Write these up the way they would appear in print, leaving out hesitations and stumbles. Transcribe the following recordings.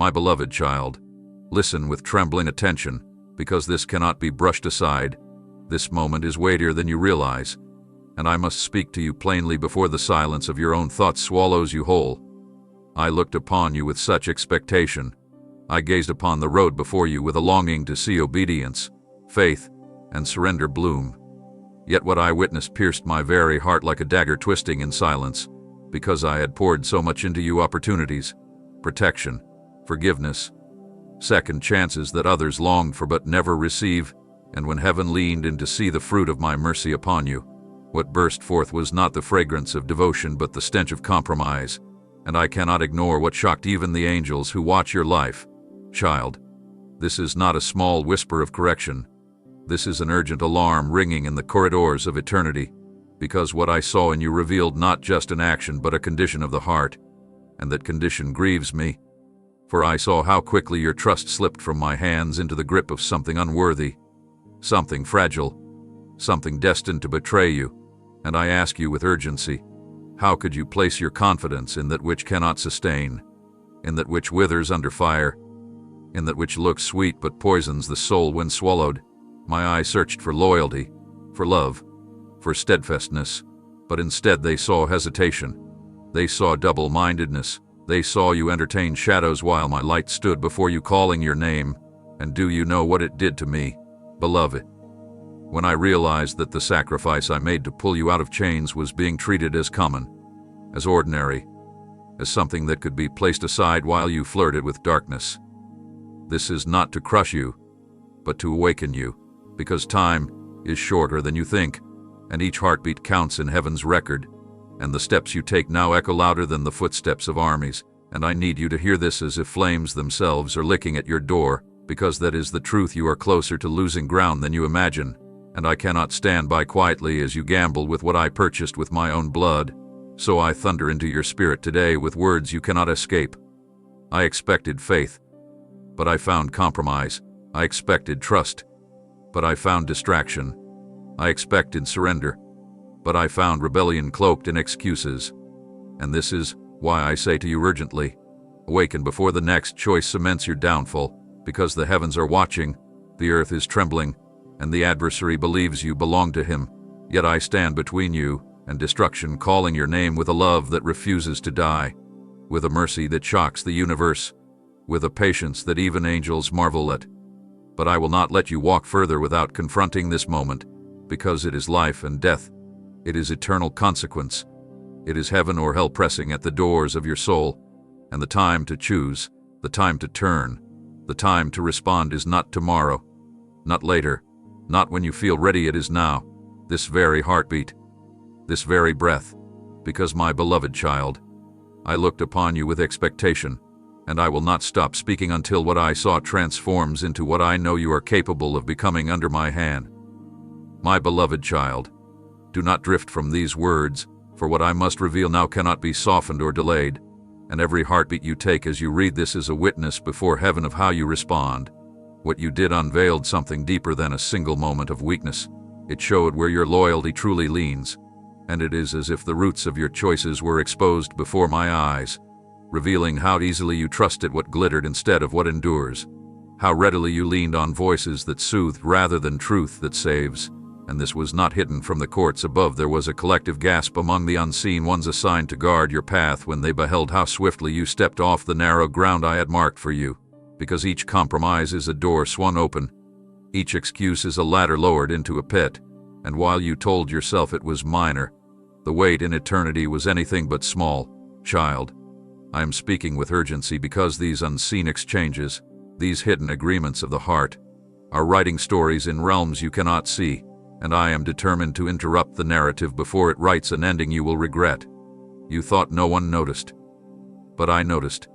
My beloved child, listen with trembling attention, because this cannot be brushed aside. This moment is weightier than you realize, and I must speak to you plainly before the silence of your own thoughts swallows you whole. I looked upon you with such expectation. I gazed upon the road before you with a longing to see obedience, faith, and surrender bloom. Yet what I witnessed pierced my very heart like a dagger twisting in silence, because I had poured so much into you: opportunities, protection, forgiveness, second chances that others longed for but never receive. And when heaven leaned in to see the fruit of my mercy upon you, what burst forth was not the fragrance of devotion but the stench of compromise. And I cannot ignore what shocked even the angels who watch your life. Child, this is not a small whisper of correction. This is an urgent alarm ringing in the corridors of eternity, because what I saw in you revealed not just an action but a condition of the heart, and that condition grieves me. For I saw how quickly your trust slipped from my hands into the grip of something unworthy, something fragile, something destined to betray you. And I ask you with urgency, how could you place your confidence in that which cannot sustain, in that which withers under fire, in that which looks sweet but poisons the soul when swallowed? My eyes searched for loyalty, for love, for steadfastness, but instead they saw hesitation. They saw double-mindedness. They saw you entertain shadows while my light stood before you calling your name. And do you know what it did to me, beloved? When I realized that the sacrifice I made to pull you out of chains was being treated as common, as ordinary, as something that could be placed aside while you flirted with darkness. This is not to crush you, but to awaken you, because time is shorter than you think, and each heartbeat counts in heaven's record, and the steps you take now echo louder than the footsteps of armies. And I need you to hear this as if flames themselves are licking at your door, because that is the truth. You are closer to losing ground than you imagine, and I cannot stand by quietly as you gamble with what I purchased with my own blood. So I thunder into your spirit today with words you cannot escape. I expected faith, but I found compromise. I expected trust, but I found distraction. I expected surrender, but I found rebellion cloaked in excuses. And this is why I say to you urgently, awaken before the next choice cements your downfall, because the heavens are watching, the earth is trembling, and the adversary believes you belong to him. Yet I stand between you and destruction, calling your name with a love that refuses to die, with a mercy that shocks the universe, with a patience that even angels marvel at. But I will not let you walk further without confronting this moment, because it is life and death. It is eternal consequence. It is heaven or hell pressing at the doors of your soul, and the time to choose, the time to turn, the time to respond is not tomorrow, not later, not when you feel ready. It is now, this very heartbeat, this very breath, because my beloved child, I looked upon you with expectation, and I will not stop speaking until what I saw transforms into what I know you are capable of becoming under my hand. My beloved child, do not drift from these words, for what I must reveal now cannot be softened or delayed, and every heartbeat you take as you read this is a witness before heaven of how you respond. What you did unveiled something deeper than a single moment of weakness. It showed where your loyalty truly leans, and it is as if the roots of your choices were exposed before my eyes, revealing how easily you trusted what glittered instead of what endures, how readily you leaned on voices that soothed rather than truth that saves. And this was not hidden from the courts above. There was a collective gasp among the unseen ones assigned to guard your path when they beheld how swiftly you stepped off the narrow ground I had marked for you, because each compromise is a door swung open, each excuse is a ladder lowered into a pit, and while you told yourself it was minor, the weight in eternity was anything but small. Child, I am speaking with urgency because these unseen exchanges, these hidden agreements of the heart, are writing stories in realms you cannot see. And I am determined to interrupt the narrative before it writes an ending you will regret. You thought no one noticed, but I noticed.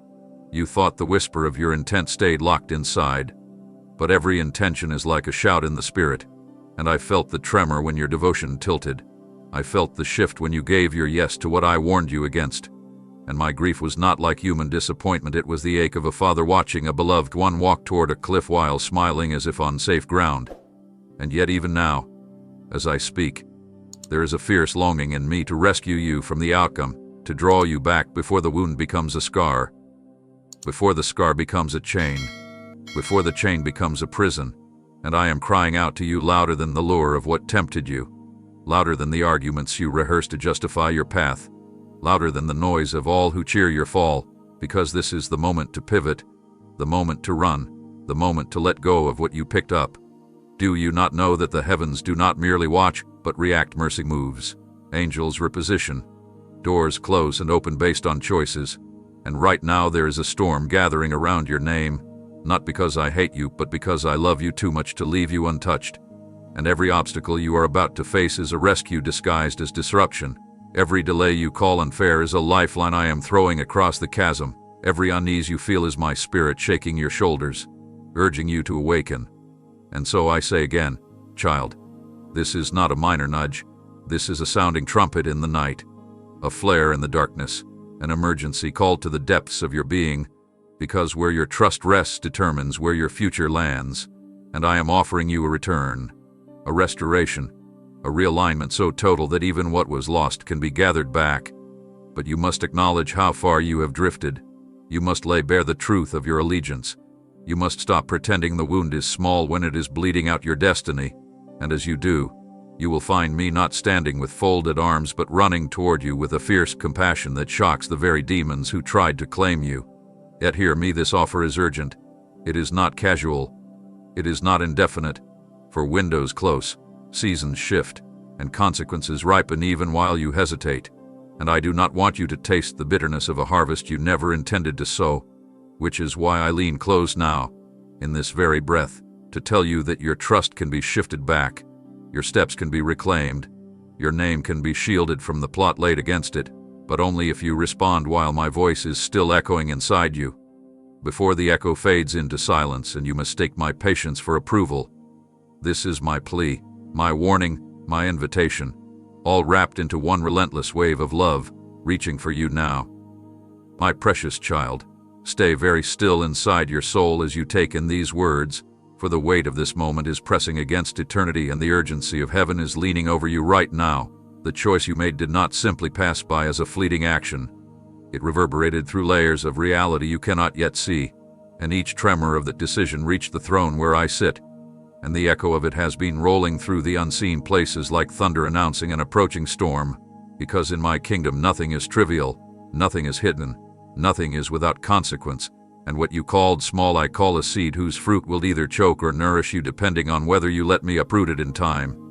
You thought the whisper of your intent stayed locked inside, but every intention is like a shout in the spirit, and I felt the tremor when your devotion tilted. I felt the shift when you gave your yes to what I warned you against. And my grief was not like human disappointment, it was the ache of a father watching a beloved one walk toward a cliff while smiling as if on safe ground. And yet even now, as I speak, there is a fierce longing in me to rescue you from the outcome, to draw you back before the wound becomes a scar. before the scar becomes a chain, before the chain becomes a prison, and I am crying out to you louder than the lure of what tempted you, louder than the arguments you rehearse to justify your path, louder than the noise of all who cheer your fall, because this is the moment to pivot, the moment to run, the moment to let go of what you picked up. Do you not know that the heavens do not merely watch, but react? Mercy moves, angels reposition, doors close and open based on choices, and right now there is a storm gathering around your name, not because I hate you, but because I love you too much to leave you untouched. And every obstacle you are about to face is a rescue disguised as disruption. Every delay you call unfair is a lifeline I am throwing across the chasm. Every unease you feel is my spirit shaking your shoulders, urging you to awaken. And so I say again, child, this is not a minor nudge. This is a sounding trumpet in the night, a flare in the darkness, an emergency call to the depths of your being, because where your trust rests determines where your future lands, and I am offering you a return, a restoration, a realignment so total that even what was lost can be gathered back. But you must acknowledge how far you have drifted. You must lay bare the truth of your allegiance. You must stop pretending the wound is small when it is bleeding out your destiny, and as you do, you will find me not standing with folded arms but running toward you with a fierce compassion that shocks the very demons who tried to claim you. Yet hear me, this offer is urgent. It is not casual. It is not indefinite, for windows close, seasons shift, and consequences ripen even while you hesitate. And I do not want you to taste the bitterness of a harvest you never intended to sow, which is why I lean close now, in this very breath, to tell you that your trust can be shifted back, your steps can be reclaimed, your name can be shielded from the plot laid against it, but only if you respond while my voice is still echoing inside you. Before the echo fades into silence and you mistake my patience for approval, this is my plea, my warning, my invitation, all wrapped into one relentless wave of love, reaching for you now. My precious child, stay very still inside your soul as you take in these words, for the weight of this moment is pressing against eternity and the urgency of heaven is leaning over you right now. The choice you made did not simply pass by as a fleeting action. It reverberated through layers of reality you cannot yet see, and each tremor of that decision reached the throne where I sit, and the echo of it has been rolling through the unseen places like thunder announcing an approaching storm, because in my kingdom nothing is trivial, nothing is hidden, nothing is without consequence, and what you called small I call a seed whose fruit will either choke or nourish you depending on whether you let me uproot it in time.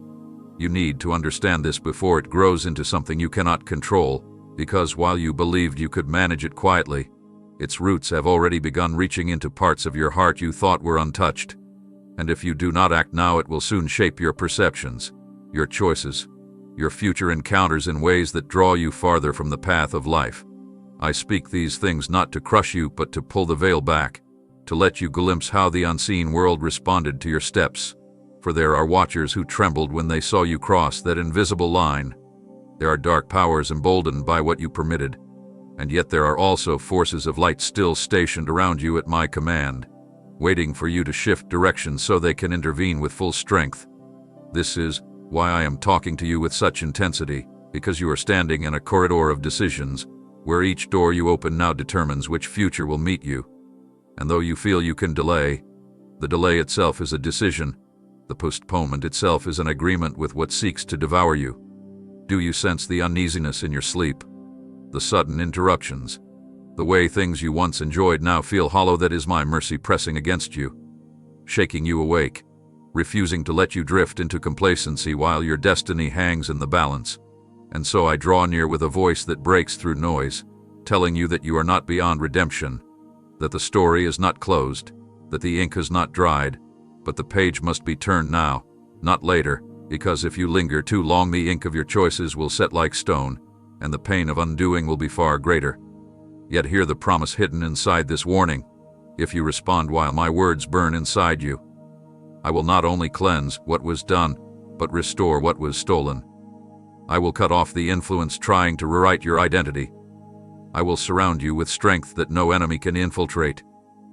You need to understand this before it grows into something you cannot control, because while you believed you could manage it quietly, its roots have already begun reaching into parts of your heart you thought were untouched. And if you do not act now, it will soon shape your perceptions, your choices, your future encounters in ways that draw you farther from the path of life. I speak these things not to crush you, but to pull the veil back, to let you glimpse how the unseen world responded to your steps. For there are watchers who trembled when they saw you cross that invisible line. There are dark powers emboldened by what you permitted, and yet there are also forces of light still stationed around you at my command, waiting for you to shift direction so they can intervene with full strength. This is why I am talking to you with such intensity, because you are standing in a corridor of decisions, where each door you open now determines which future will meet you. And though you feel you can delay, the delay itself is a decision. The postponement itself is an agreement with what seeks to devour you. Do you sense the uneasiness in your sleep? The sudden interruptions? The way things you once enjoyed now feel hollow? That is my mercy pressing against you, shaking you awake, refusing to let you drift into complacency while your destiny hangs in the balance. And so I draw near with a voice that breaks through noise, telling you that you are not beyond redemption, that the story is not closed, that the ink has not dried, but the page must be turned now, not later, because if you linger too long, the ink of your choices will set like stone, and the pain of undoing will be far greater. Yet hear the promise hidden inside this warning. If you respond while my words burn inside you, I will not only cleanse what was done, but restore what was stolen. I will cut off the influence trying to rewrite your identity. I will surround you with strength that no enemy can infiltrate,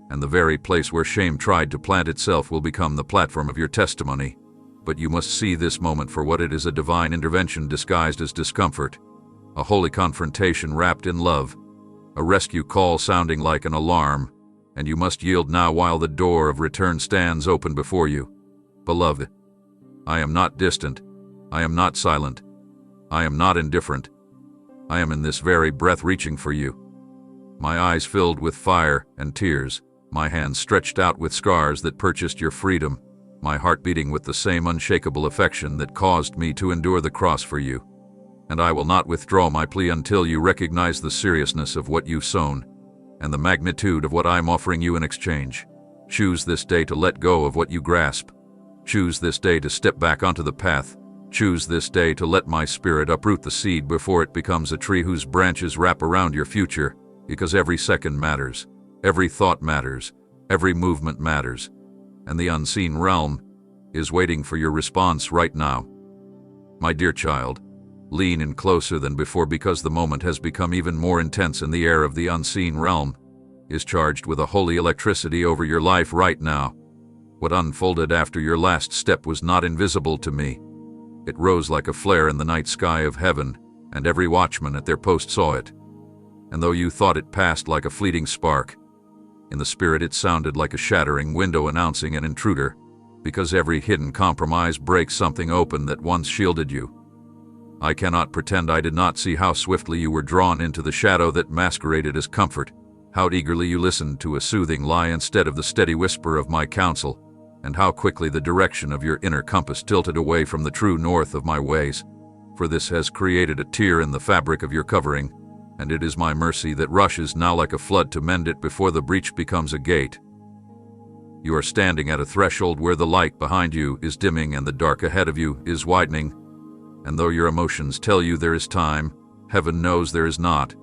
and the very place where shame tried to plant itself will become the platform of your testimony. But you must see this moment for what it is: a divine intervention disguised as discomfort, a holy confrontation wrapped in love, a rescue call sounding like an alarm, and you must yield now while the door of return stands open before you. Beloved, I am not distant. I am not silent. I am not indifferent. I am in this very breath reaching for you. My eyes filled with fire and tears, my hands stretched out with scars that purchased your freedom, my heart beating with the same unshakable affection that caused me to endure the cross for you. And I will not withdraw my plea until you recognize the seriousness of what you've sown and the magnitude of what I'm offering you in exchange. Choose this day to let go of what you grasp. Choose this day to step back onto the path. Choose this day to let my spirit uproot the seed before it becomes a tree whose branches wrap around your future, because every second matters, every thought matters, every movement matters, and the unseen realm is waiting for your response right now. My dear child, lean in closer than before, because the moment has become even more intense and the air of the unseen realm is charged with a holy electricity over your life right now. What unfolded after your last step was not invisible to me. It rose like a flare in the night sky of heaven, and every watchman at their post saw it. And though you thought it passed like a fleeting spark, in the spirit it sounded like a shattering window announcing an intruder, because every hidden compromise breaks something open that once shielded you. I cannot pretend I did not see how swiftly you were drawn into the shadow that masqueraded as comfort, how eagerly you listened to a soothing lie instead of the steady whisper of my counsel, and how quickly the direction of your inner compass tilted away from the true north of my ways. For this has created a tear in the fabric of your covering, and it is my mercy that rushes now like a flood to mend it before the breach becomes a gate. You are standing at a threshold where the light behind you is dimming and the dark ahead of you is widening, and though your emotions tell you there is time, heaven knows there is not,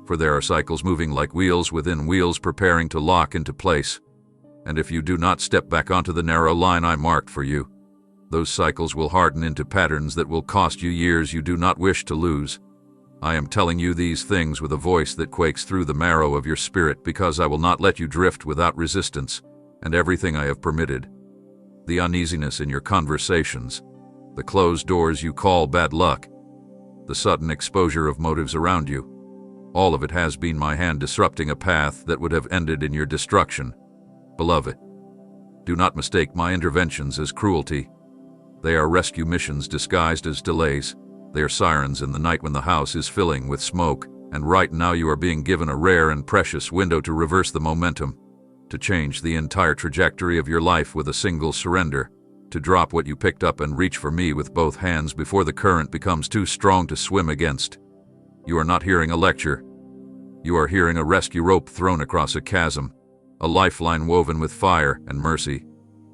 for there are cycles moving like wheels within wheels preparing to lock into place. And if you do not step back onto the narrow line I marked for you, those cycles will harden into patterns that will cost you years you do not wish to lose. I am telling you these things with a voice that quakes through the marrow of your spirit, because I will not let you drift without resistance, and everything I have permitted. The uneasiness in your conversations, the closed doors you call bad luck, the sudden exposure of motives around you, all of it has been my hand disrupting a path that would have ended in your destruction. Beloved, do not mistake my interventions as cruelty. They are rescue missions disguised as delays. They are sirens in the night when the house is filling with smoke, and right now you are being given a rare and precious window to reverse the momentum, to change the entire trajectory of your life with a single surrender, to drop what you picked up and reach for me with both hands before the current becomes too strong to swim against. You are not hearing a lecture. You are hearing a rescue rope thrown across a chasm, a lifeline woven with fire and mercy,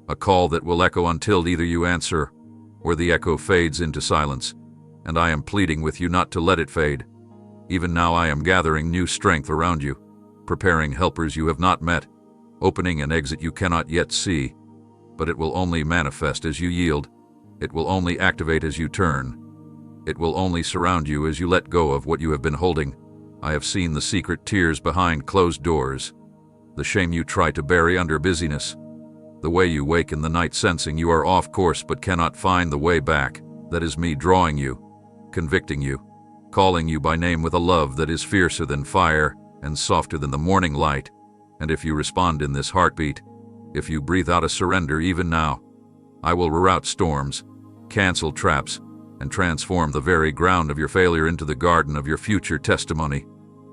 a call that will echo until either you answer or the echo fades into silence, and I am pleading with you not to let it fade. Even now I am gathering new strength around you, preparing helpers you have not met, opening an exit you cannot yet see, but it will only manifest as you yield. It will only activate as you turn. It will only surround you as you let go of what you have been holding. I have seen the secret tears behind closed doors, the shame you try to bury under busyness, the way you wake in the night sensing you are off course but cannot find the way back. That is me drawing you, convicting you, calling you by name with a love that is fiercer than fire and softer than the morning light. And if you respond in this heartbeat, if you breathe out a surrender even now, I will reroute storms, cancel traps, and transform the very ground of your failure into the garden of your future testimony.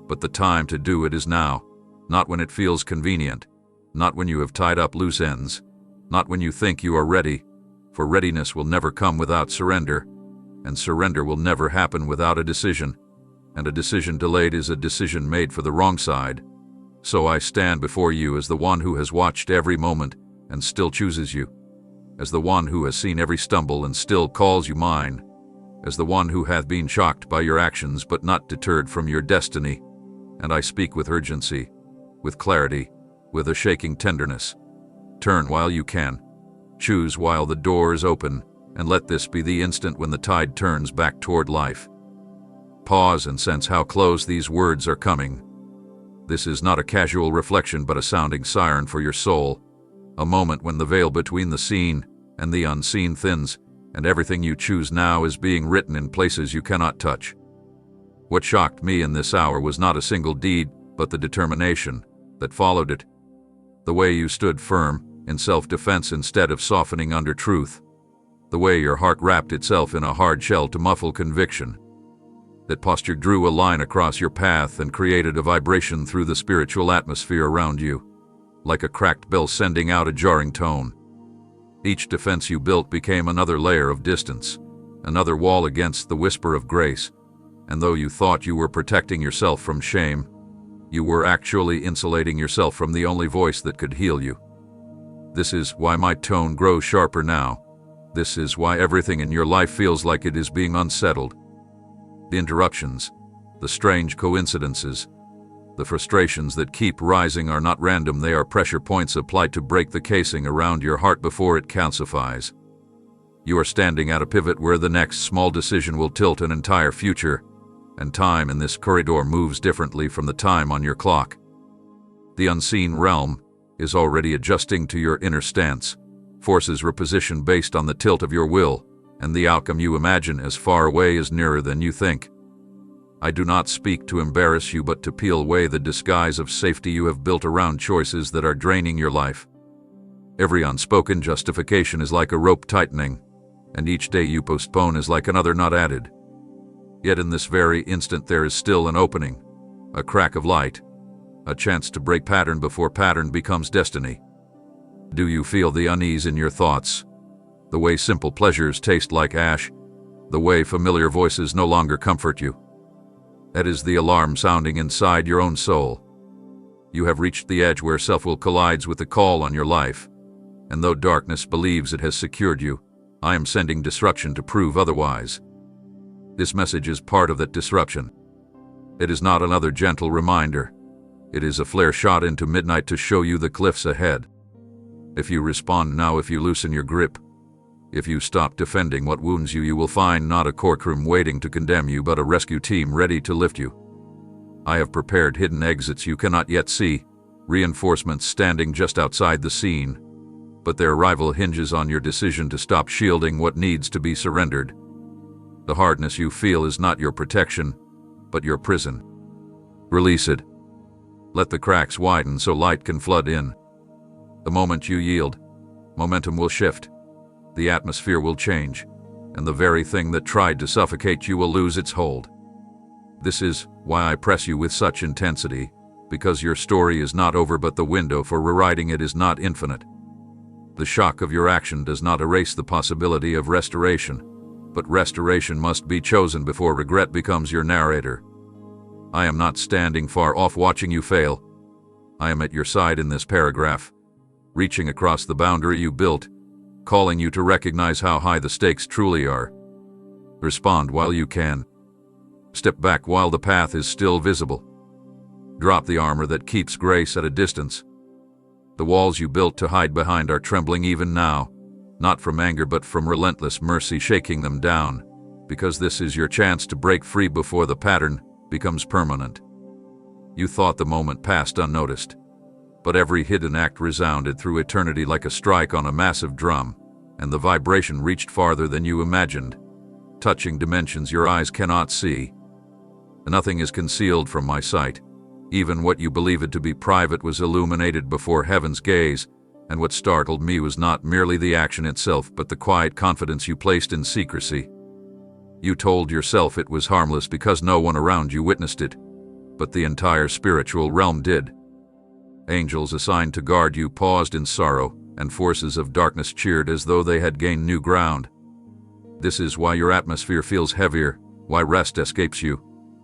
But the time to do it is now. Not when it feels convenient, not when you have tied up loose ends, not when you think you are ready, for readiness will never come without surrender, and surrender will never happen without a decision, and a decision delayed is a decision made for the wrong side. So I stand before you as the one who has watched every moment and still chooses you, as the one who has seen every stumble and still calls you mine, as the one who hath been shocked by your actions but not deterred from your destiny. And I speak with urgency, with clarity, with a shaking tenderness. Turn while you can. Choose while the door is open, and let this be the instant when the tide turns back toward life. Pause and sense how close these words are coming. This is not a casual reflection but a sounding siren for your soul, a moment when the veil between the seen and the unseen thins, and everything you choose now is being written in places you cannot touch. What shocked me in this hour was not a single deed, but the determination that followed it. The way you stood firm in self-defense instead of softening under truth. The way your heart wrapped itself in a hard shell to muffle conviction. That posture drew a line across your path and created a vibration through the spiritual atmosphere around you, like a cracked bell sending out a jarring tone. Each defense you built became another layer of distance, another wall against the whisper of grace, and though you thought you were protecting yourself from shame, you were actually insulating yourself from the only voice that could heal you. This is why my tone grows sharper now. This is why everything in your life feels like it is being unsettled. The interruptions, the strange coincidences, the frustrations that keep rising are not random, they are pressure points applied to break the casing around your heart before it calcifies. You are standing at a pivot where the next small decision will tilt an entire future, and time in this corridor moves differently from the time on your clock. The unseen realm is already adjusting to your inner stance. Forces reposition based on the tilt of your will, and the outcome you imagine as far away is nearer than you think. I do not speak to embarrass you, but to peel away the disguise of safety you have built around choices that are draining your life. Every unspoken justification is like a rope tightening, and each day you postpone is like another knot added. Yet in this very instant there is still an opening, a crack of light, a chance to break pattern before pattern becomes destiny. Do you feel the unease in your thoughts? The way simple pleasures taste like ash? The way familiar voices no longer comfort you? That is the alarm sounding inside your own soul. You have reached the edge where self-will collides with the call on your life, and though darkness believes it has secured you, I am sending disruption to prove otherwise. This message is part of that disruption. It is not another gentle reminder. It is a flare shot into midnight to show you the cliffs ahead. If you respond now, if you loosen your grip, if you stop defending what wounds you, you will find not a courtroom waiting to condemn you, but a rescue team ready to lift you. I have prepared hidden exits you cannot yet see, reinforcements standing just outside the scene, but their arrival hinges on your decision to stop shielding what needs to be surrendered. The hardness you feel is not your protection, but your prison. Release it. Let the cracks widen so light can flood in. The moment you yield, momentum will shift. The atmosphere will change, and the very thing that tried to suffocate you will lose its hold. This is why I press you with such intensity, because your story is not over, but the window for rewriting it is not infinite. The shock of your action does not erase the possibility of restoration, but restoration must be chosen before regret becomes your narrator. I am not standing far off watching you fail. I am at your side in this paragraph, reaching across the boundary you built, calling you to recognize how high the stakes truly are. Respond while you can. Step back while the path is still visible. Drop the armor that keeps grace at a distance. The walls you built to hide behind are trembling even now, not from anger but from relentless mercy shaking them down, because this is your chance to break free before the pattern becomes permanent. You thought the moment passed unnoticed, but every hidden act resounded through eternity like a strike on a massive drum, and the vibration reached farther than you imagined, touching dimensions your eyes cannot see. Nothing is concealed from my sight. Even what you believe it to be private was illuminated before heaven's gaze, and what startled me was not merely the action itself but the quiet confidence you placed in secrecy. You told yourself it was harmless because no one around you witnessed it, but the entire spiritual realm did. Angels assigned to guard you paused in sorrow, and forces of darkness cheered as though they had gained new ground. This is why your atmosphere feels heavier, why rest escapes you,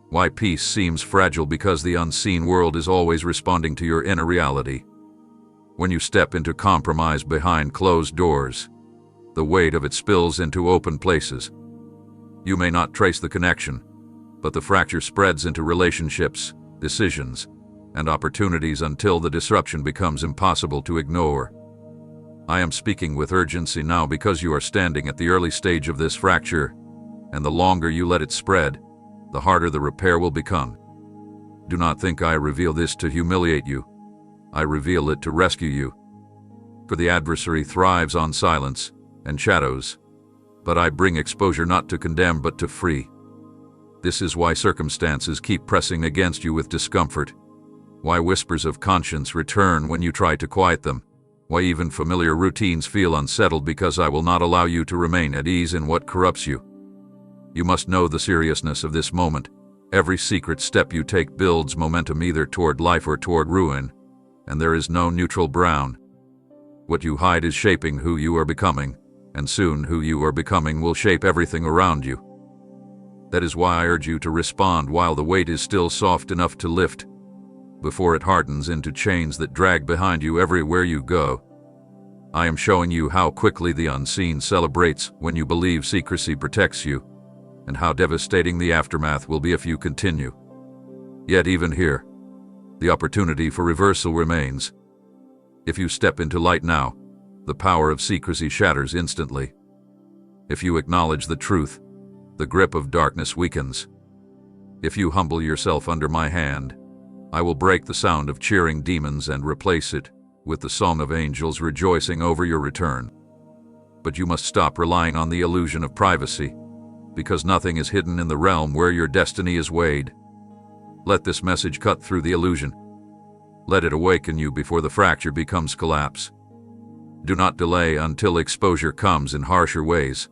why peace seems fragile, because the unseen world is always responding to your inner reality. When you step into compromise behind closed doors, the weight of it spills into open places. You may not trace the connection, but the fracture spreads into relationships, decisions, and opportunities until the disruption becomes impossible to ignore. I am speaking with urgency now because you are standing at the early stage of this fracture, and the longer you let it spread, the harder the repair will become. Do not think I reveal this to humiliate you. I reveal it to rescue you. For the adversary thrives on silence and shadows, but I bring exposure not to condemn but to free. This is why circumstances keep pressing against you with discomfort. Why whispers of conscience return when you try to quiet them. Why even familiar routines feel unsettled, because I will not allow you to remain at ease in what corrupts you. You must know the seriousness of this moment. Every secret step you take builds momentum either toward life or toward ruin, and there is no neutral ground. What you hide is shaping who you are becoming, and soon who you are becoming will shape everything around you. That is why I urge you to respond while the weight is still soft enough to lift, before it hardens into chains that drag behind you everywhere you go. I am showing you how quickly the unseen celebrates when you believe secrecy protects you, and how devastating the aftermath will be if you continue. Yet even here, the opportunity for reversal remains. If you step into light now, the power of secrecy shatters instantly. If you acknowledge the truth, the grip of darkness weakens. If you humble yourself under my hand, I will break the sound of cheering demons and replace it with the song of angels rejoicing over your return. But you must stop relying on the illusion of privacy, because nothing is hidden in the realm where your destiny is weighed. Let this message cut through the illusion. Let it awaken you before the fracture becomes collapse. Do not delay until exposure comes in harsher ways,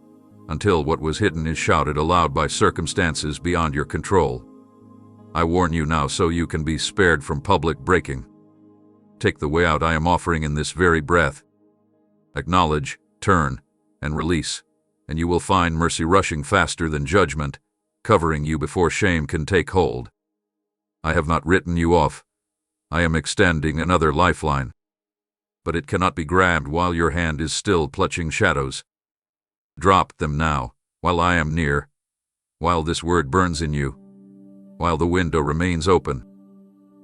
until what was hidden is shouted aloud by circumstances beyond your control. I warn you now so you can be spared from public breaking. Take the way out I am offering in this very breath. Acknowledge, turn, and release, and you will find mercy rushing faster than judgment, covering you before shame can take hold. I have not written you off. I am extending another lifeline. But it cannot be grabbed while your hand is still clutching shadows. Drop them now, while I am near, while this word burns in you, while the window remains open.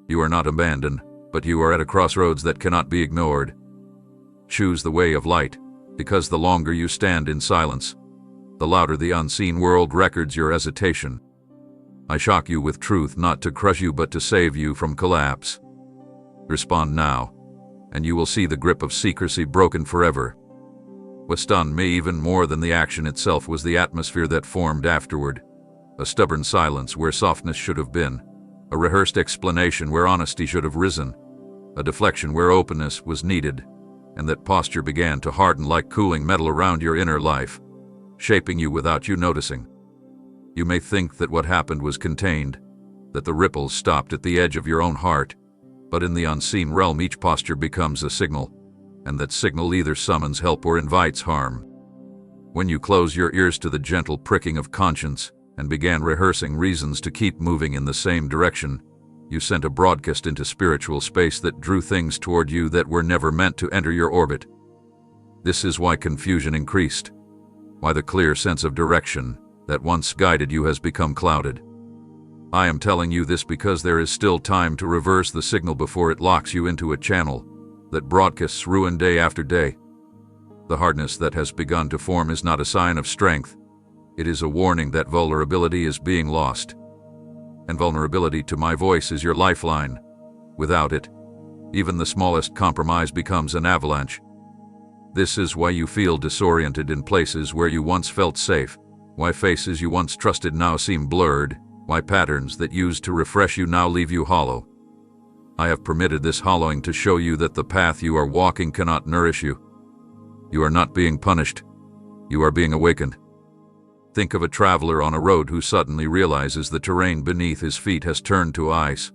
You are not abandoned, but you are at a crossroads that cannot be ignored. Choose the way of light, because the longer you stand in silence, the louder the unseen world records your hesitation. I shock you with truth not to crush you but to save you from collapse. Respond now, and you will see the grip of secrecy broken forever. What stunned me even more than the action itself was the atmosphere that formed afterward. A stubborn silence where softness should have been, a rehearsed explanation where honesty should have risen, a deflection where openness was needed, and that posture began to harden like cooling metal around your inner life, shaping you without you noticing. You may think that what happened was contained, that the ripples stopped at the edge of your own heart, but in the unseen realm each posture becomes a signal, and that signal either summons help or invites harm. When you close your ears to the gentle pricking of conscience and began rehearsing reasons to keep moving in the same direction, you sent a broadcast into spiritual space that drew things toward you that were never meant to enter your orbit. This is why confusion increased, why the clear sense of direction that once guided you has become clouded. I am telling you this because there is still time to reverse the signal before it locks you into a channel that broadcasts ruin day after day. The hardness that has begun to form is not a sign of strength. It is a warning that vulnerability is being lost. And vulnerability to my voice is your lifeline. Without it, even the smallest compromise becomes an avalanche. This is why you feel disoriented in places where you once felt safe, why faces you once trusted now seem blurred, why patterns that used to refresh you now leave you hollow. I have permitted this hollowing to show you that the path you are walking cannot nourish you. You are not being punished. You are being awakened. Think of a traveler on a road who suddenly realizes the terrain beneath his feet has turned to ice.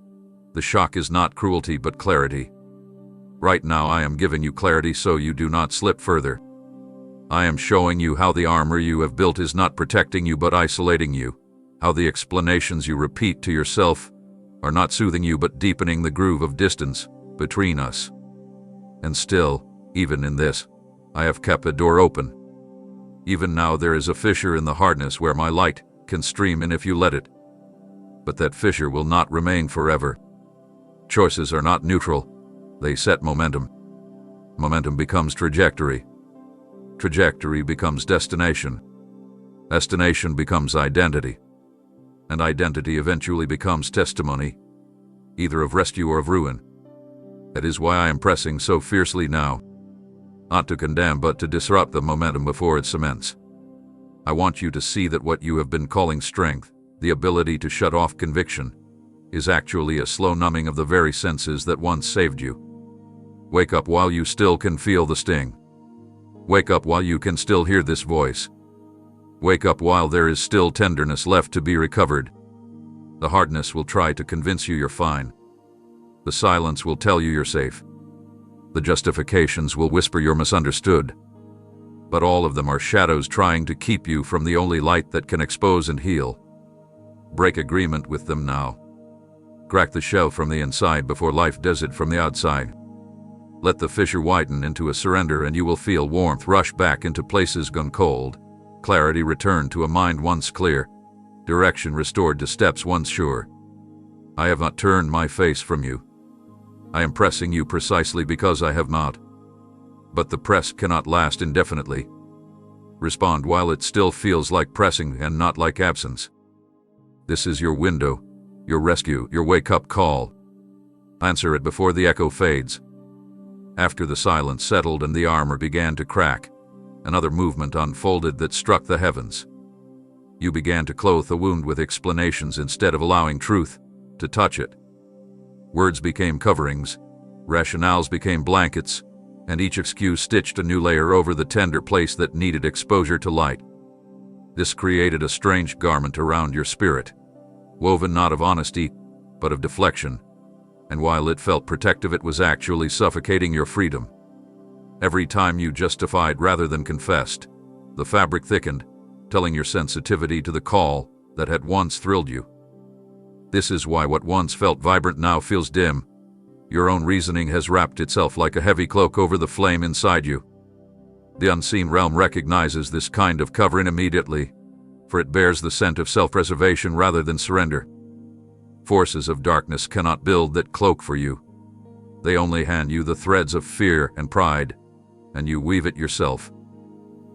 The shock is not cruelty but clarity. Right now I am giving you clarity so you do not slip further. I am showing you how the armor you have built is not protecting you but isolating you, how the explanations you repeat to yourself are not soothing you but deepening the groove of distance between us. And still, even in this, I have kept a door open. Even now there is a fissure in the hardness where my light can stream in if you let it. But that fissure will not remain forever. Choices are not neutral. They set momentum. Momentum becomes trajectory. Trajectory becomes destination. Destination becomes identity. And identity eventually becomes testimony, either of rescue or of ruin. That is why I am pressing so fiercely now. Not to condemn but to disrupt the momentum before it cements. I want you to see that what you have been calling strength, the ability to shut off conviction, is actually a slow numbing of the very senses that once saved you. Wake up while you still can feel the sting. Wake up while you can still hear this voice. Wake up while there is still tenderness left to be recovered. The hardness will try to convince you you're fine. The silence will tell you you're safe. The justifications will whisper you're misunderstood. But all of them are shadows trying to keep you from the only light that can expose and heal. Break agreement with them now. Crack the shell from the inside before life does it from the outside. Let the fissure widen into a surrender, and you will feel warmth rush back into places gone cold, clarity return to a mind once clear, direction restored to steps once sure. I have not turned my face from you. I am pressing you precisely because I have not. But the press cannot last indefinitely. Respond while it still feels like pressing and not like absence. This is your window, your rescue, your wake-up call. Answer it before the echo fades. After the silence settled and the armor began to crack, another movement unfolded that struck the heavens. You began to clothe the wound with explanations instead of allowing truth to touch it. Words became coverings, rationales became blankets, and each excuse stitched a new layer over the tender place that needed exposure to light. This created a strange garment around your spirit, woven not of honesty, but of deflection, and while it felt protective, it was actually suffocating your freedom. Every time you justified rather than confessed, the fabric thickened, telling your sensitivity to the call that had once thrilled you. This is why what once felt vibrant now feels dim. Your own reasoning has wrapped itself like a heavy cloak over the flame inside you. The unseen realm recognizes this kind of covering immediately, for it bears the scent of self-preservation rather than surrender. Forces of darkness cannot build that cloak for you. They only hand you the threads of fear and pride, and you weave it yourself.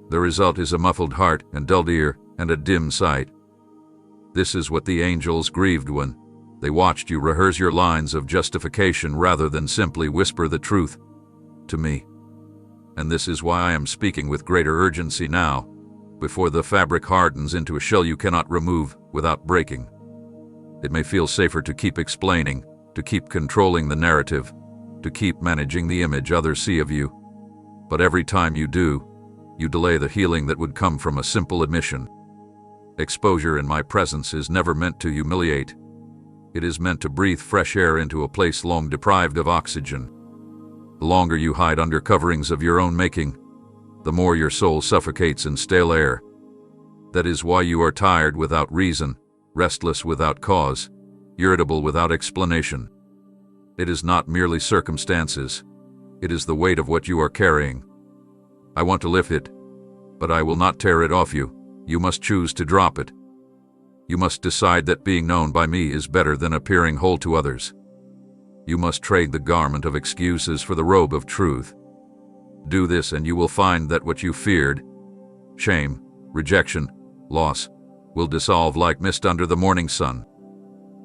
The result is a muffled heart and dulled ear and a dim sight. This is what the angels grieved when they watched you rehearse your lines of justification rather than simply whisper the truth to me. And this is why I am speaking with greater urgency now, before the fabric hardens into a shell you cannot remove without breaking. It may feel safer to keep explaining, to keep controlling the narrative, to keep managing the image others see of you. But every time you do, you delay the healing that would come from a simple admission. Exposure in my presence is never meant to humiliate. It is meant to breathe fresh air into a place long deprived of oxygen. The longer you hide under coverings of your own making, the more your soul suffocates in stale air. That is why you are tired without reason, restless without cause, irritable without explanation. It is not merely circumstances. It is the weight of what you are carrying. I want to lift it, but I will not tear it off you. You must choose to drop it. You must decide that being known by me is better than appearing whole to others. You must trade the garment of excuses for the robe of truth. Do this and you will find that what you feared, shame, rejection, loss, will dissolve like mist under the morning sun.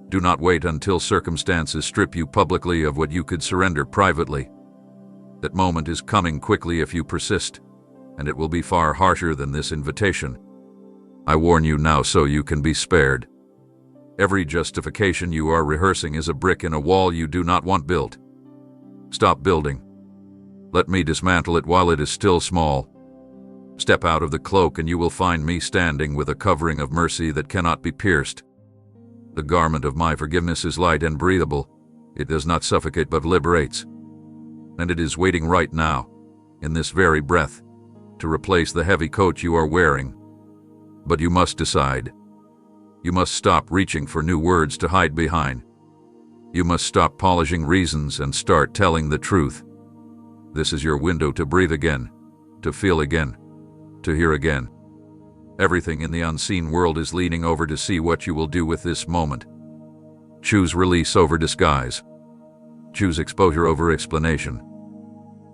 Do not wait until circumstances strip you publicly of what you could surrender privately. That moment is coming quickly if you persist, and it will be far harsher than this invitation. I warn you now so you can be spared. Every justification you are rehearsing is a brick in a wall you do not want built. Stop building. Let me dismantle it while it is still small. Step out of the cloak and you will find me standing with a covering of mercy that cannot be pierced. The garment of my forgiveness is light and breathable. It does not suffocate but liberates. And it is waiting right now, in this very breath, to replace the heavy coat you are wearing. But you must decide. You must stop reaching for new words to hide behind. You must stop polishing reasons and start telling the truth. This is your window to breathe again, to feel again, to hear again. Everything in the unseen world is leaning over to see what you will do with this moment. Choose release over disguise. Choose exposure over explanation.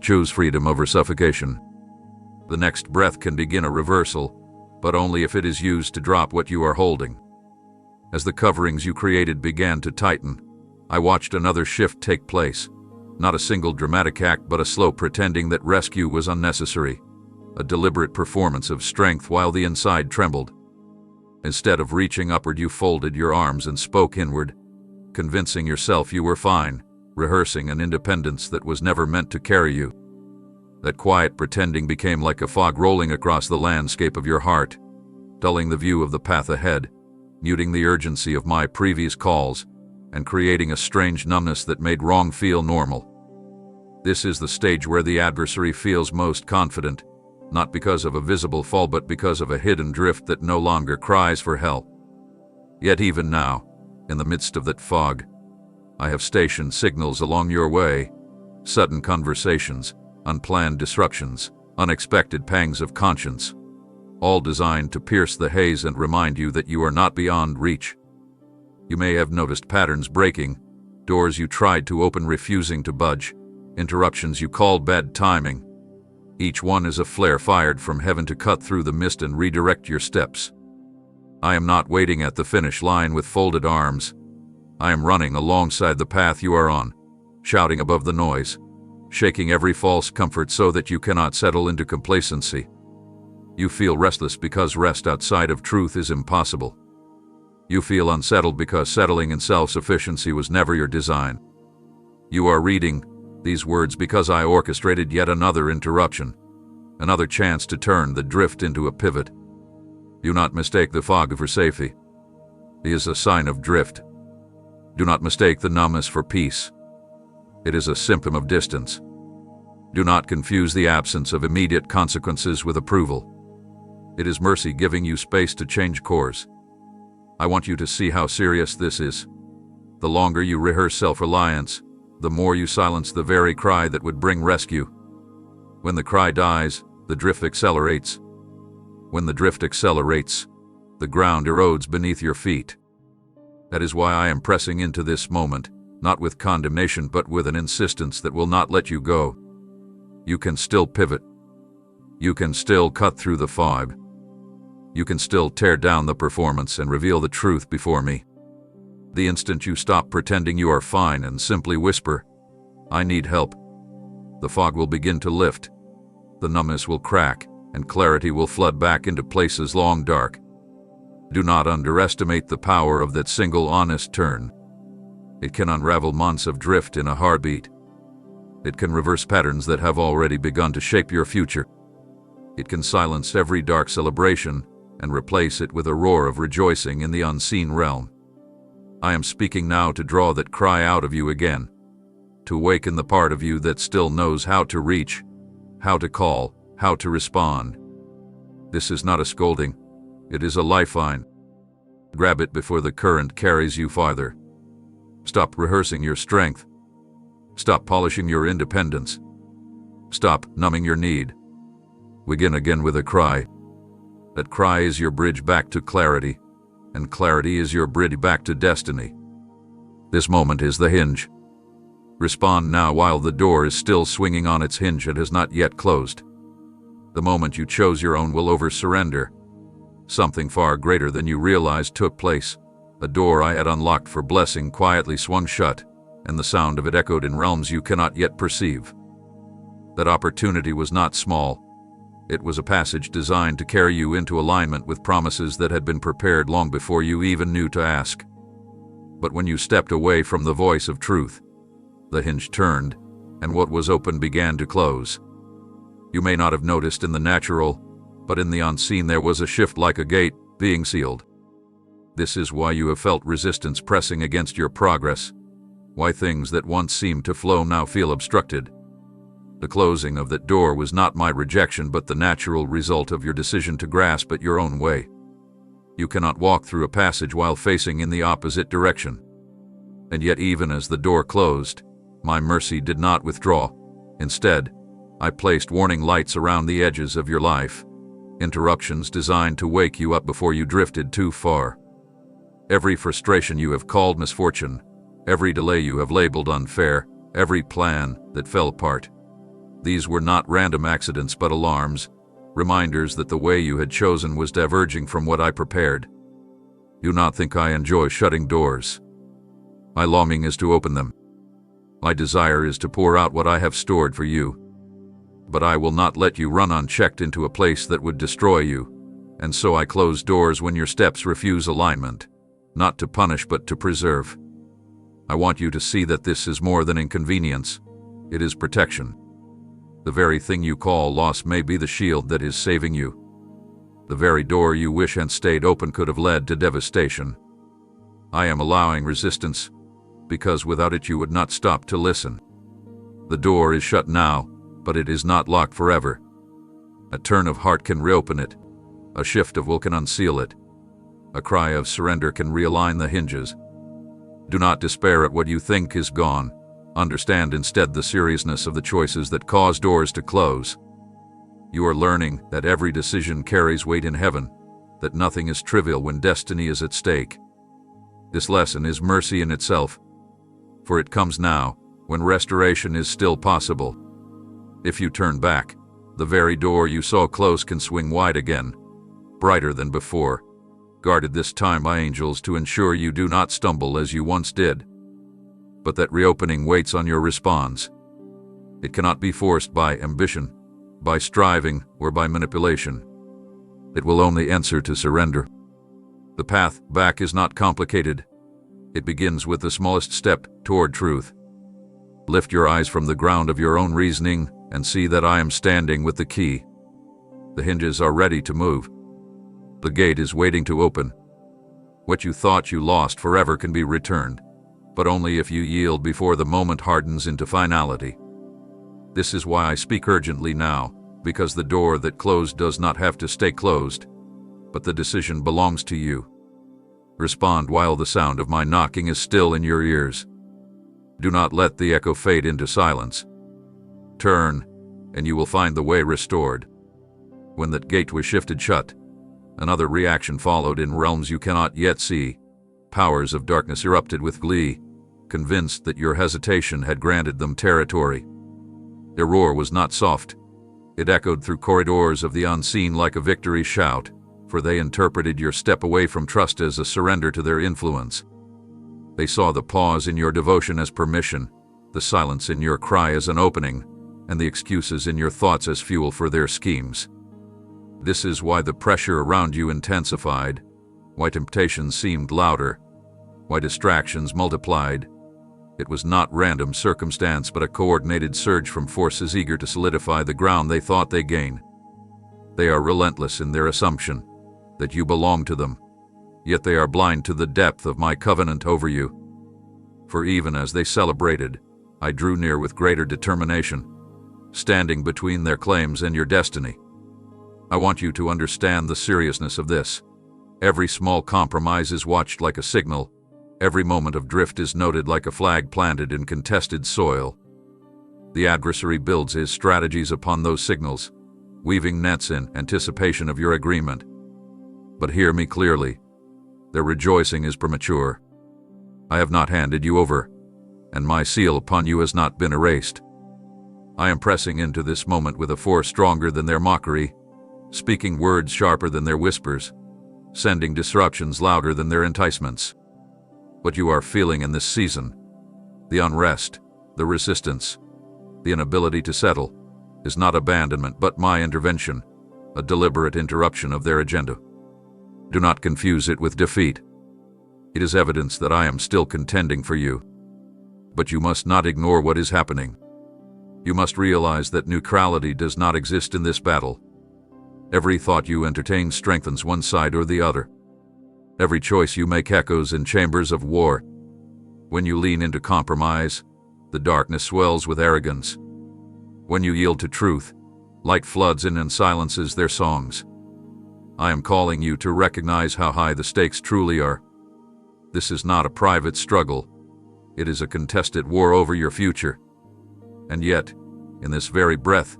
Choose freedom over suffocation. The next breath can begin a reversal, but only if it is used to drop what you are holding. As the coverings you created began to tighten, I watched another shift take place. Not a single dramatic act, but a slow pretending that rescue was unnecessary. A deliberate performance of strength while the inside trembled. Instead of reaching upward, you folded your arms and spoke inward. convincing yourself you were fine, rehearsing an independence that was never meant to carry you. That quiet pretending became like a fog rolling across the landscape of your heart, dulling the view of the path ahead, muting the urgency of my previous calls, and creating a strange numbness that made wrong feel normal. This is the stage where the adversary feels most confident, not because of a visible fall but because of a hidden drift that no longer cries for help. Yet even now, in the midst of that fog, I have stationed signals along your way, sudden conversations, unplanned disruptions, unexpected pangs of conscience, all designed to pierce the haze and remind you that you are not beyond reach. You may have noticed patterns breaking, doors you tried to open refusing to budge, interruptions you called bad timing. Each one is a flare fired from heaven to cut through the mist and redirect your steps. I am not waiting at the finish line with folded arms. I am running alongside the path you are on, shouting above the noise, shaking every false comfort so that you cannot settle into complacency. You feel restless because rest outside of truth is impossible. You feel unsettled because settling in self-sufficiency was never your design. You are reading these words because I orchestrated yet another interruption, another chance to turn the drift into a pivot. Do not mistake the fog for safety. It is a sign of drift. Do not mistake the numbness for peace. It is a symptom of distance. Do not confuse the absence of immediate consequences with approval. It is mercy giving you space to change course. I want you to see how serious this is. The longer you rehearse self-reliance, the more you silence the very cry that would bring rescue. When the cry dies, the drift accelerates. When the drift accelerates, the ground erodes beneath your feet. That is why I am pressing into this moment, not with condemnation but with an insistence that will not let you go. You can still pivot. You can still cut through the fog. You can still tear down the performance and reveal the truth before me. The instant you stop pretending you are fine and simply whisper, "I need help," the fog will begin to lift. The numbness will crack, and clarity will flood back into places long dark. Do not underestimate the power of that single honest turn. It can unravel months of drift in a heartbeat. It can reverse patterns that have already begun to shape your future. It can silence every dark celebration and replace it with a roar of rejoicing in the unseen realm. I am speaking now to draw that cry out of you again, to awaken the part of you that still knows how to reach, how to call, how to respond. This is not a scolding, it is a lifeline. Grab it before the current carries you farther. Stop rehearsing your strength. Stop polishing your independence. Stop numbing your need. Begin again with a cry. That cry is your bridge back to clarity, and clarity is your bridge back to destiny. This moment is the hinge. Respond now while the door is still swinging on its hinge and has not yet closed. The moment you chose your own will over surrender. Something far greater than you realized took place. A door I had unlocked for blessing quietly swung shut, and the sound of it echoed in realms you cannot yet perceive. That opportunity was not small. It was a passage designed to carry you into alignment with promises that had been prepared long before you even knew to ask. But when you stepped away from the voice of truth, the hinge turned, and what was open began to close. You may not have noticed in the natural, but in the unseen there was a shift like a gate being sealed. This is why you have felt resistance pressing against your progress, why things that once seemed to flow now feel obstructed. The closing of that door was not my rejection but the natural result of your decision to grasp it your own way. You cannot walk through a passage while facing in the opposite direction. And yet even as the door closed, my mercy did not withdraw. Instead, I placed warning lights around the edges of your life, interruptions designed to wake you up before you drifted too far. Every frustration you have called misfortune, every delay you have labeled unfair, every plan that fell apart. These were not random accidents but alarms, reminders that the way you had chosen was diverging from what I prepared. Do not think I enjoy shutting doors. My longing is to open them. My desire is to pour out what I have stored for you. But I will not let you run unchecked into a place that would destroy you, and so I close doors when your steps refuse alignment, not to punish but to preserve. I want you to see that this is more than inconvenience. It is protection. The very thing you call loss may be the shield that is saving you. The very door you wish had stayed open could have led to devastation. I am allowing resistance, because without it you would not stop to listen. The door is shut now, but it is not locked forever. A turn of heart can reopen it. A shift of will can unseal it. A cry of surrender can realign the hinges. Do not despair at what you think is gone. Understand instead the seriousness of the choices that cause doors to close. You are learning that every decision carries weight in heaven, that nothing is trivial when destiny is at stake. This lesson is mercy in itself, for it comes now, when restoration is still possible. If you turn back, the very door you saw close can swing wide again, brighter than before, guarded this time by angels to ensure you do not stumble as you once did. But that reopening waits on your response. It cannot be forced by ambition, by striving, or by manipulation. It will only answer to surrender. The path back is not complicated. It begins with the smallest step toward truth. Lift your eyes from the ground of your own reasoning and see that I am standing with the key. The hinges are ready to move. The gate is waiting to open. What you thought you lost forever can be returned, but only if you yield before the moment hardens into finality. This is why I speak urgently now, because the door that closed does not have to stay closed, but the decision belongs to you. Respond while the sound of my knocking is still in your ears. Do not let the echo fade into silence. Turn, and you will find the way restored. When that gate was shifted shut, another reaction followed in realms you cannot yet see. Powers of darkness erupted with glee, convinced that your hesitation had granted them territory. Their roar was not soft. It echoed through corridors of the unseen like a victory shout, for they interpreted your step away from trust as a surrender to their influence. They saw the pause in your devotion as permission, the silence in your cry as an opening, and the excuses in your thoughts as fuel for their schemes. This is why the pressure around you intensified, why temptations seemed louder, why distractions multiplied. It was not random circumstance, but a coordinated surge from forces eager to solidify the ground they thought they gained. They are relentless in their assumption that you belong to them, yet they are blind to the depth of my covenant over you. For even as they celebrated, I drew near with greater determination, standing between their claims and your destiny. I want you to understand the seriousness of this. Every small compromise is watched like a signal. Every moment of drift is noted like a flag planted in contested soil. The adversary builds his strategies upon those signals, weaving nets in anticipation of your agreement. But hear me clearly. Their rejoicing is premature. I have not handed you over, and my seal upon you has not been erased. I am pressing into this moment with a force stronger than their mockery, speaking words sharper than their whispers, sending disruptions louder than their enticements. What you are feeling in this season, the unrest, the resistance, the inability to settle, is not abandonment but my intervention, a deliberate interruption of their agenda. Do not confuse it with defeat. It is evidence that I am still contending for you. But you must not ignore what is happening. You must realize that neutrality does not exist in this battle. Every thought you entertain strengthens one side or the other. Every choice you make echoes in chambers of war. When you lean into compromise, the darkness swells with arrogance. When you yield to truth, light floods in and silences their songs. I am calling you to recognize how high the stakes truly are. This is not a private struggle. It is a contested war over your future. And yet, in this very breath,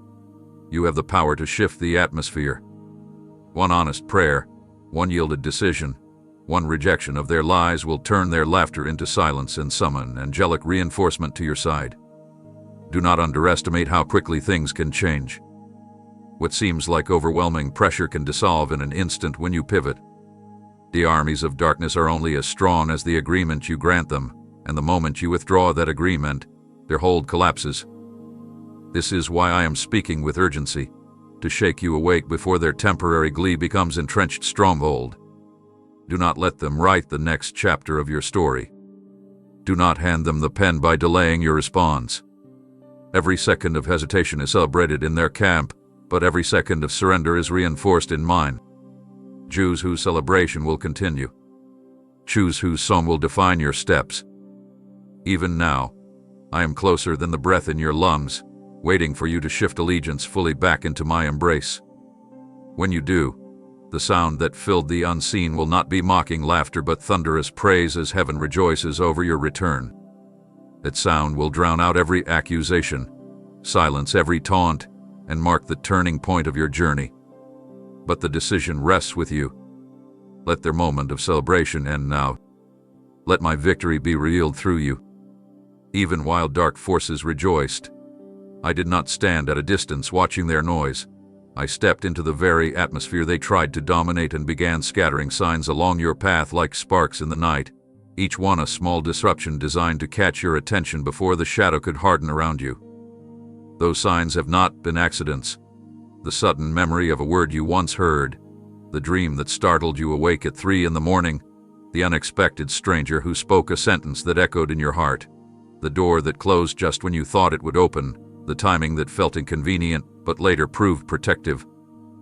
you have the power to shift the atmosphere. One honest prayer, one yielded decision, one rejection of their lies will turn their laughter into silence and summon angelic reinforcement to your side. Do not underestimate how quickly things can change. What seems like overwhelming pressure can dissolve in an instant when you pivot. The armies of darkness are only as strong as the agreement you grant them, and the moment you withdraw that agreement, their hold collapses. This is why I am speaking with urgency, to shake you awake before their temporary glee becomes entrenched stronghold. Do not let them write the next chapter of your story. Do not hand them the pen by delaying your response. Every second of hesitation is celebrated in their camp, but every second of surrender is reinforced in mine. Choose whose celebration will continue. Choose whose song will define your steps. Even now, I am closer than the breath in your lungs, waiting for you to shift allegiance fully back into my embrace. When you do, the sound that filled the unseen will not be mocking laughter but thunderous praise as heaven rejoices over your return. That sound will drown out every accusation, silence every taunt, and mark the turning point of your journey. But the decision rests with you. Let their moment of celebration end now. Let my victory be revealed through you. Even while dark forces rejoiced, I did not stand at a distance watching their noise. I stepped into the very atmosphere they tried to dominate and began scattering signs along your path like sparks in the night, each one a small disruption designed to catch your attention before the shadow could harden around you. Those signs have not been accidents. The sudden memory of a word you once heard, the dream that startled you awake at 3 a.m, the unexpected stranger who spoke a sentence that echoed in your heart, the door that closed just when you thought it would open, the timing that felt inconvenient but later proved protective.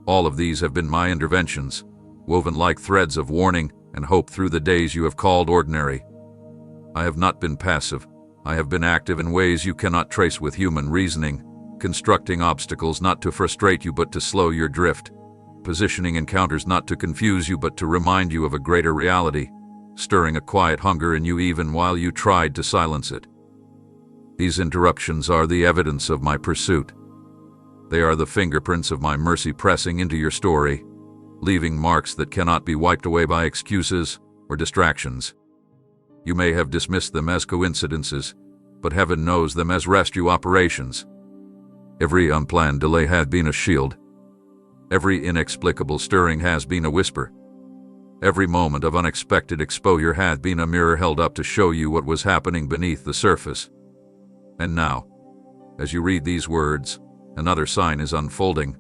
All of these have been my interventions, woven like threads of warning and hope through the days you have called ordinary. I have not been passive. I have been active in ways you cannot trace with human reasoning, constructing obstacles not to frustrate you but to slow your drift, positioning encounters not to confuse you but to remind you of a greater reality, stirring a quiet hunger in you even while you tried to silence it. These interruptions are the evidence of my pursuit. They are the fingerprints of my mercy pressing into your story, leaving marks that cannot be wiped away by excuses or distractions. You may have dismissed them as coincidences, but heaven knows them as rescue operations. Every unplanned delay has been a shield. Every inexplicable stirring has been a whisper. Every moment of unexpected exposure has been a mirror held up to show you what was happening beneath the surface. And now, as you read these words, another sign is unfolding.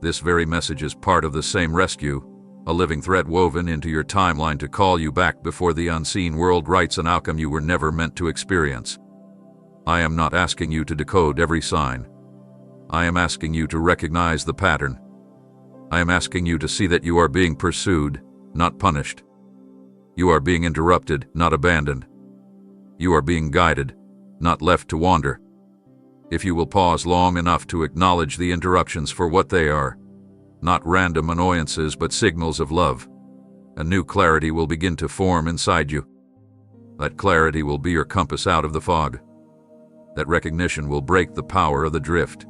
This very message is part of the same rescue, a living thread woven into your timeline to call you back before the unseen world writes an outcome you were never meant to experience. I am not asking you to decode every sign. I am asking you to recognize the pattern. I am asking you to see that you are being pursued, not punished. You are being interrupted, not abandoned. You are being guided, not left to wander. If you will pause long enough to acknowledge the interruptions for what they are, not random annoyances but signals of love, a new clarity will begin to form inside you. That clarity will be your compass out of the fog. That recognition will break the power of the drift.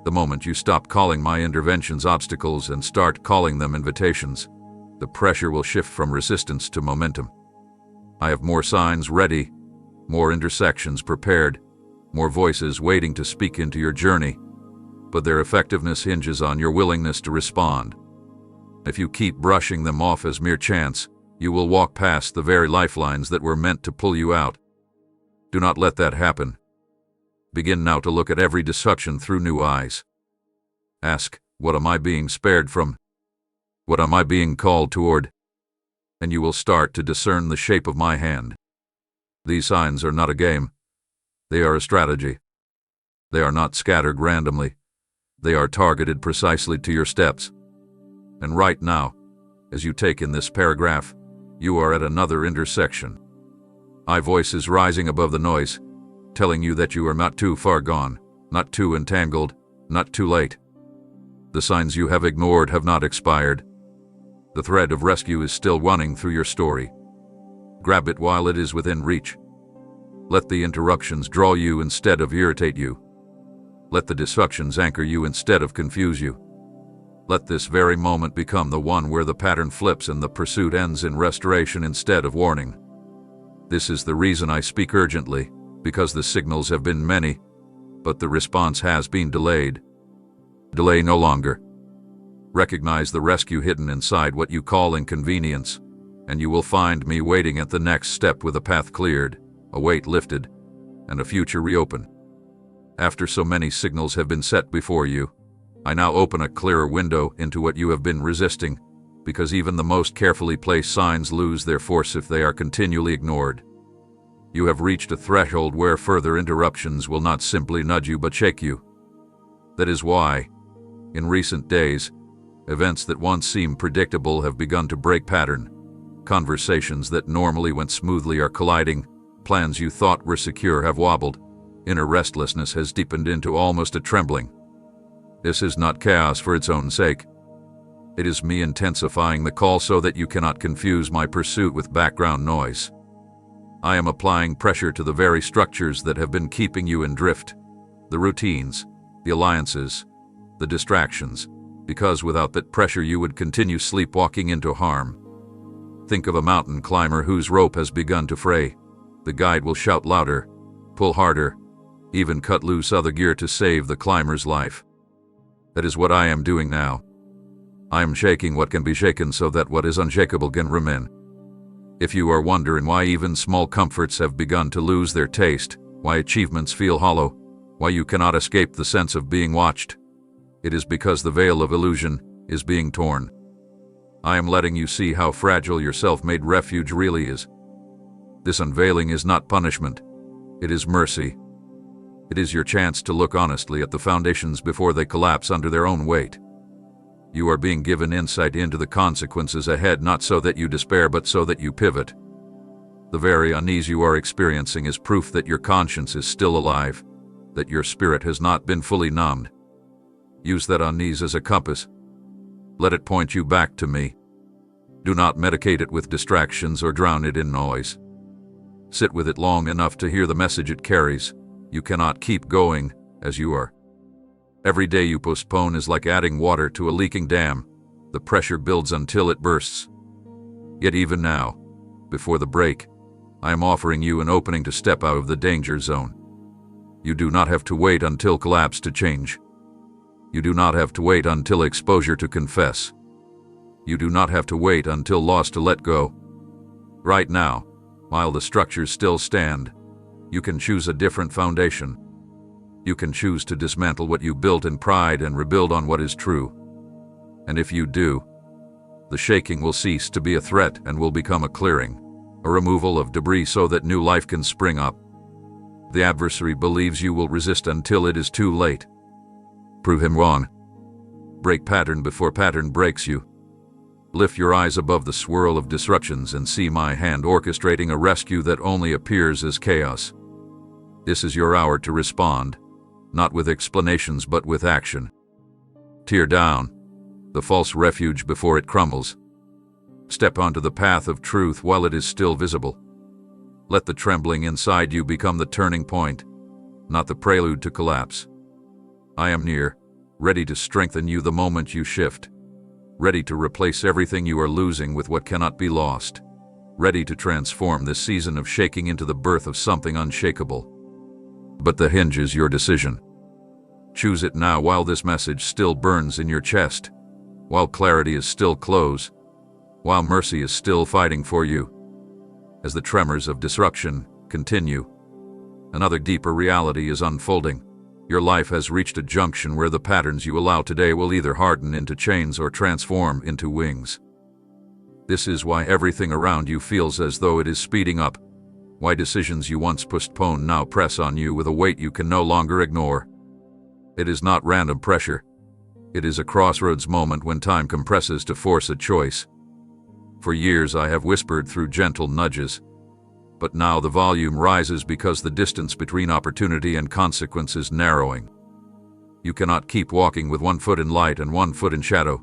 The moment you stop calling my interventions obstacles and start calling them invitations, the pressure will shift from resistance to momentum. I have more signs ready, more intersections prepared, more voices waiting to speak into your journey, but their effectiveness hinges on your willingness to respond. If you keep brushing them off as mere chance, you will walk past the very lifelines that were meant to pull you out. Do not let that happen. Begin now to look at every disruption through new eyes. Ask, what am I being spared from? What am I being called toward? And you will start to discern the shape of my hand. These signs are not a game. They are a strategy. They are not scattered randomly. They are targeted precisely to your steps. And right now, as you take in this paragraph, you are at another intersection. My voice is rising above the noise, telling you that you are not too far gone, not too entangled, not too late. The signs you have ignored have not expired. The thread of rescue is still running through your story. Grab it while it is within reach. Let the interruptions draw you instead of irritate you. Let the disruptions anchor you instead of confuse you. Let this very moment become the one where the pattern flips and the pursuit ends in restoration instead of warning. This is the reason I speak urgently, because the signals have been many, but the response has been delayed. Delay no longer. Recognize the rescue hidden inside what you call inconvenience, and you will find me waiting at the next step with a path cleared, a weight lifted, and a future reopened. After so many signals have been set before you, I now open a clearer window into what you have been resisting, because even the most carefully placed signs lose their force if they are continually ignored. You have reached a threshold where further interruptions will not simply nudge you but shake you. That is why, in recent days, events that once seemed predictable have begun to break pattern. Conversations that normally went smoothly are colliding. Plans you thought were secure have wobbled. Inner restlessness has deepened into almost a trembling. This is not chaos for its own sake. It is me intensifying the call so that you cannot confuse my pursuit with background noise. I am applying pressure to the very structures that have been keeping you in drift. The routines, the alliances, the distractions, because without that pressure you would continue sleepwalking into harm. Think of a mountain climber whose rope has begun to fray. The guide will shout louder, pull harder, even cut loose other gear to save the climber's life. That is what I am doing now. I am shaking what can be shaken so that what is unshakable can remain. If you are wondering why even small comforts have begun to lose their taste, why achievements feel hollow, why you cannot escape the sense of being watched, it is because the veil of illusion is being torn. I am letting you see how fragile your self-made refuge really is. This unveiling is not punishment. It is mercy. It is your chance to look honestly at the foundations before they collapse under their own weight. You are being given insight into the consequences ahead, not so that you despair, but so that you pivot. The very unease you are experiencing is proof that your conscience is still alive, that your spirit has not been fully numbed. Use that unease as a compass. Let it point you back to me. Do not medicate it with distractions or drown it in noise. Sit with it long enough to hear the message it carries. You cannot keep going as you are. Every day you postpone is like adding water to a leaking dam. The pressure builds until it bursts. Yet even now, before the break, I am offering you an opening to step out of the danger zone. You do not have to wait until collapse to change. You do not have to wait until exposure to confess. You do not have to wait until loss to let go. Right now, while the structures still stand, you can choose a different foundation. You can choose to dismantle what you built in pride and rebuild on what is true. And if you do, the shaking will cease to be a threat and will become a clearing, a removal of debris so that new life can spring up. The adversary believes you will resist until it is too late. Prove him wrong. Break pattern before pattern breaks you. Lift your eyes above the swirl of disruptions and see my hand orchestrating a rescue that only appears as chaos. This is your hour to respond, not with explanations but with action. Tear down the false refuge before it crumbles. Step onto the path of truth while it is still visible. Let the trembling inside you become the turning point, not the prelude to collapse. I am near, ready to strengthen you the moment you shift, ready to replace everything you are losing with what cannot be lost, ready to transform this season of shaking into the birth of something unshakable. But the hinge is your decision. Choose it now while this message still burns in your chest, while clarity is still close, while mercy is still fighting for you. As the tremors of disruption continue, another deeper reality is unfolding. Your life has reached a junction where the patterns you allow today will either harden into chains or transform into wings. This is why everything around you feels as though it is speeding up, why decisions you once postponed now press on you with a weight you can no longer ignore. It is not random pressure. It is a crossroads moment when time compresses to force a choice. For years I have whispered through gentle nudges, but now the volume rises because the distance between opportunity and consequence is narrowing. You cannot keep walking with one foot in light and one foot in shadow.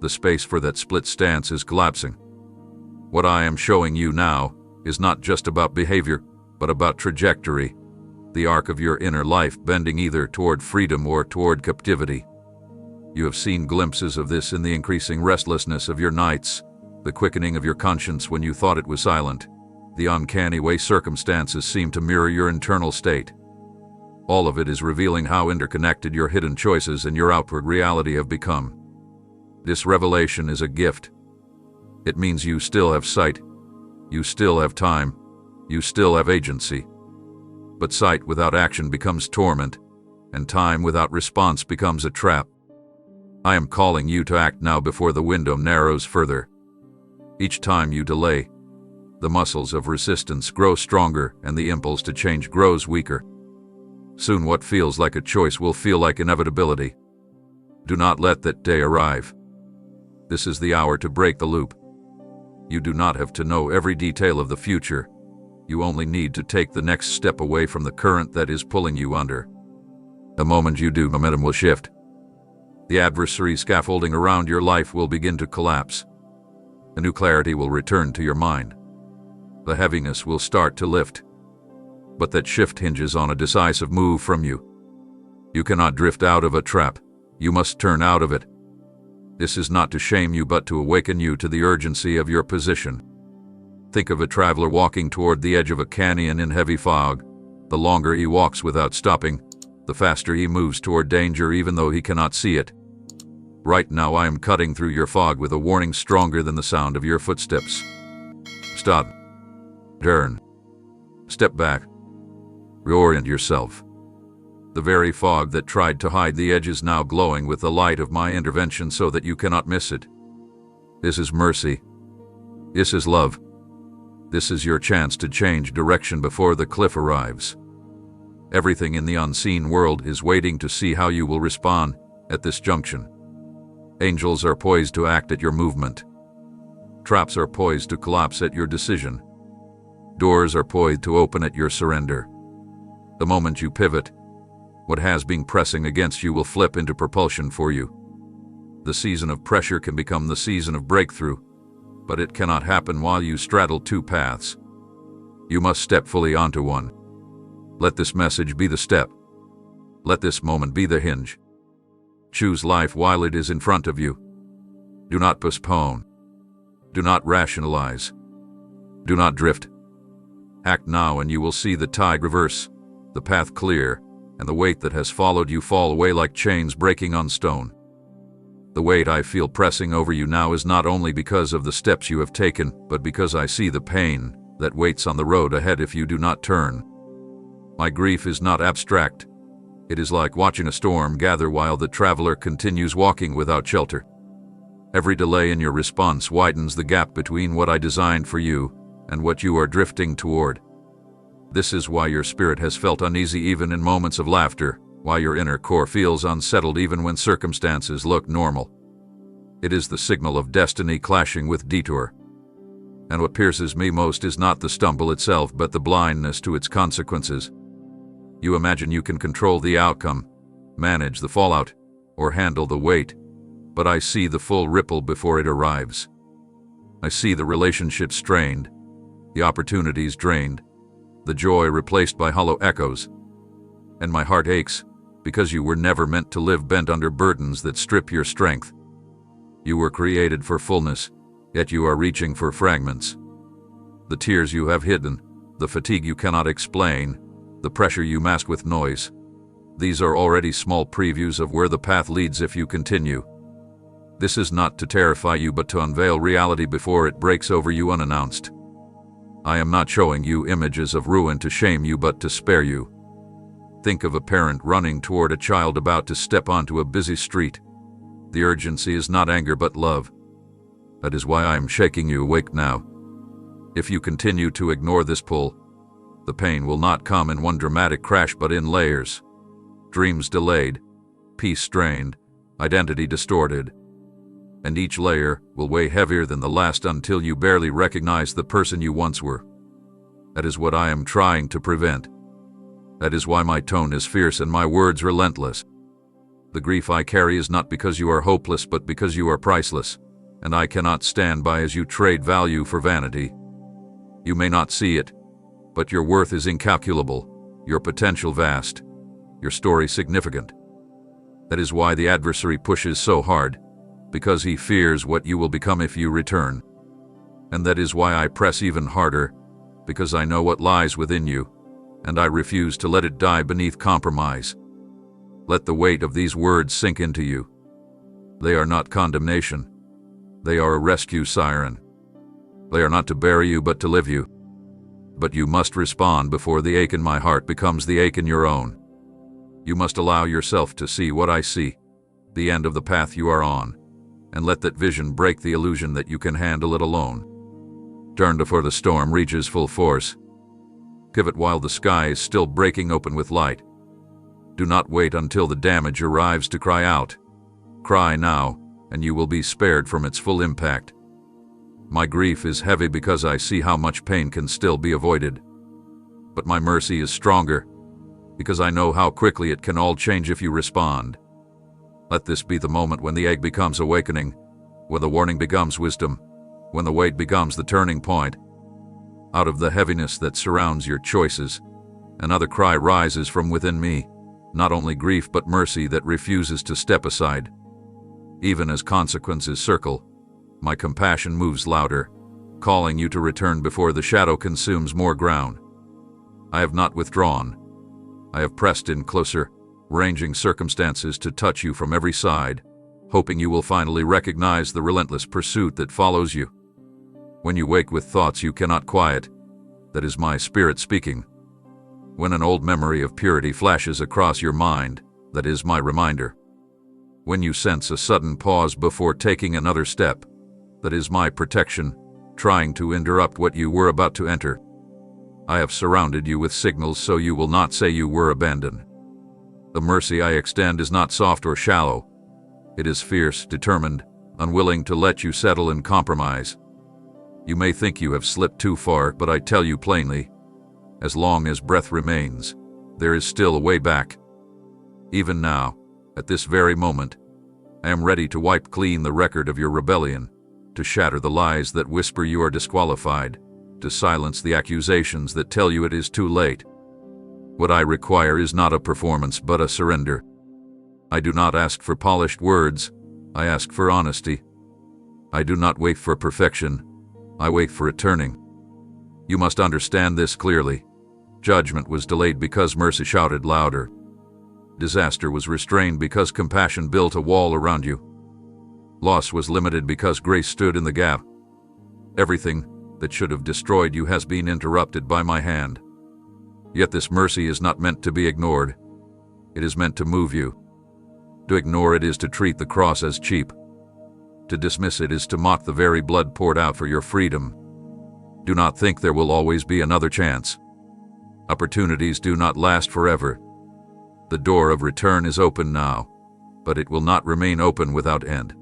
The space for that split stance is collapsing. What I am showing you now is not just about behavior, but about trajectory, the arc of your inner life bending either toward freedom or toward captivity. You have seen glimpses of this in the increasing restlessness of your nights, the quickening of your conscience when you thought it was silent, the uncanny way circumstances seem to mirror your internal state. All of it is revealing how interconnected your hidden choices and your outward reality have become. This revelation is a gift. It means you still have sight, you still have time, you still have agency. But sight without action becomes torment, and time without response becomes a trap. I am calling you to act now before the window narrows further. Each time you delay, The muscles of resistance grow stronger and the impulse to change grows weaker. Soon what feels like a choice will feel like inevitability. Do not let that day arrive. This is the hour to break the loop. You do not have to know every detail of the future. You only need to take the next step away from the current that is pulling you under. The moment you do, momentum will shift. The adversary scaffolding around your life will begin to collapse. A new clarity will return to your mind. The heaviness will start to lift. But that shift hinges on a decisive move from you. You cannot drift out of a trap. You must turn out of it. This is not to shame you but to awaken you to the urgency of your position. Think of a traveler walking toward the edge of a canyon in heavy fog. The longer he walks without stopping, the faster he moves toward danger even though he cannot see it. Right now I am cutting through your fog with a warning stronger than the sound of your footsteps. Stop. Turn. Step back. Reorient yourself. The very fog that tried to hide the edge is now glowing with the light of my intervention so that you cannot miss it. This is mercy. This is love. This is your chance to change direction before the cliff arrives. Everything in the unseen world is waiting to see how you will respond at this junction. Angels are poised to act at your movement. Traps are poised to collapse at your decision. Doors are poised to open at your surrender. The moment you pivot, what has been pressing against you will flip into propulsion for you. The season of pressure can become the season of breakthrough, but it cannot happen while you straddle two paths. You must step fully onto one. Let this message be the step. Let this moment be the hinge. Choose life while it is in front of you. Do not postpone. Do not rationalize. Do not drift. Act now and you will see the tide reverse, the path clear, and the weight that has followed you fall away like chains breaking on stone. The weight I feel pressing over you now is not only because of the steps you have taken, but because I see the pain that waits on the road ahead if you do not turn. My grief is not abstract. It is like watching a storm gather while the traveler continues walking without shelter. Every delay in your response widens the gap between what I designed for you and what you are drifting toward. This is why your spirit has felt uneasy even in moments of laughter, why your inner core feels unsettled even when circumstances look normal. It is the signal of destiny clashing with detour. And what pierces me most is not the stumble itself but the blindness to its consequences. You imagine you can control the outcome, manage the fallout, or handle the weight, but I see the full ripple before it arrives. I see the relationship strained, the opportunities drained, the joy replaced by hollow echoes, and my heart aches because you were never meant to live bent under burdens that strip your strength. You were created for fullness, yet you are reaching for fragments. The tears you have hidden, the fatigue you cannot explain, the pressure you mask with noise. These are already small previews of where the path leads if you continue. This is not to terrify you but to unveil reality before it breaks over you unannounced. I am not showing you images of ruin to shame you but to spare you. Think of a parent running toward a child about to step onto a busy street. The urgency is not anger but love. That is why I am shaking you awake now. If you continue to ignore this pull, the pain will not come in one dramatic crash but in layers. Dreams delayed, peace strained, identity distorted. And each layer will weigh heavier than the last until you barely recognize the person you once were. That is what I am trying to prevent. That is why my tone is fierce and my words relentless. The grief I carry is not because you are hopeless but because you are priceless, and I cannot stand by as you trade value for vanity. You may not see it, but your worth is incalculable, your potential vast, your story significant. That is why the adversary pushes so hard, because he fears what you will become if you return. And that is why I press even harder, because I know what lies within you, and I refuse to let it die beneath compromise. Let the weight of these words sink into you. They are not condemnation. They are a rescue siren. They are not to bury you but to live you. But you must respond before the ache in my heart becomes the ache in your own. You must allow yourself to see what I see, the end of the path you are on, and let that vision break the illusion that you can handle it alone. Turn before the storm reaches full force. Pivot while the sky is still breaking open with light. Do not wait until the damage arrives to cry out. Cry now, and you will be spared from its full impact. My grief is heavy because I see how much pain can still be avoided. But my mercy is stronger, because I know how quickly it can all change if you respond. Let this be the moment when the egg becomes awakening, when the warning becomes wisdom, when the wait becomes the turning point. Out of the heaviness that surrounds your choices, another cry rises from within me, not only grief but mercy that refuses to step aside. Even as consequences circle, my compassion moves louder, calling you to return before the shadow consumes more ground. I have not withdrawn. I have pressed in closer, ranging circumstances to touch you from every side, hoping you will finally recognize the relentless pursuit that follows you. When you wake with thoughts you cannot quiet, that is my spirit speaking. When an old memory of purity flashes across your mind, that is my reminder. When you sense a sudden pause before taking another step, that is my protection, trying to interrupt what you were about to enter. I have surrounded you with signals so you will not say you were abandoned. The mercy I extend is not soft or shallow. It is fierce, determined, unwilling to let you settle in compromise. You may think you have slipped too far, but I tell you plainly, as long as breath remains, there is still a way back. Even now, at this very moment, I am ready to wipe clean the record of your rebellion, to shatter the lies that whisper you are disqualified, to silence the accusations that tell you it is too late. What I require is not a performance but a surrender. I do not ask for polished words, I ask for honesty. I do not wait for perfection, I wait for a turning. You must understand this clearly. Judgment was delayed because mercy shouted louder. Disaster was restrained because compassion built a wall around you. Loss was limited because grace stood in the gap. Everything that should have destroyed you has been interrupted by my hand. Yet this mercy is not meant to be ignored. It is meant to move you. To ignore it is to treat the cross as cheap. To dismiss it is to mock the very blood poured out for your freedom. Do not think there will always be another chance. Opportunities do not last forever. The door of return is open now, but it will not remain open without end.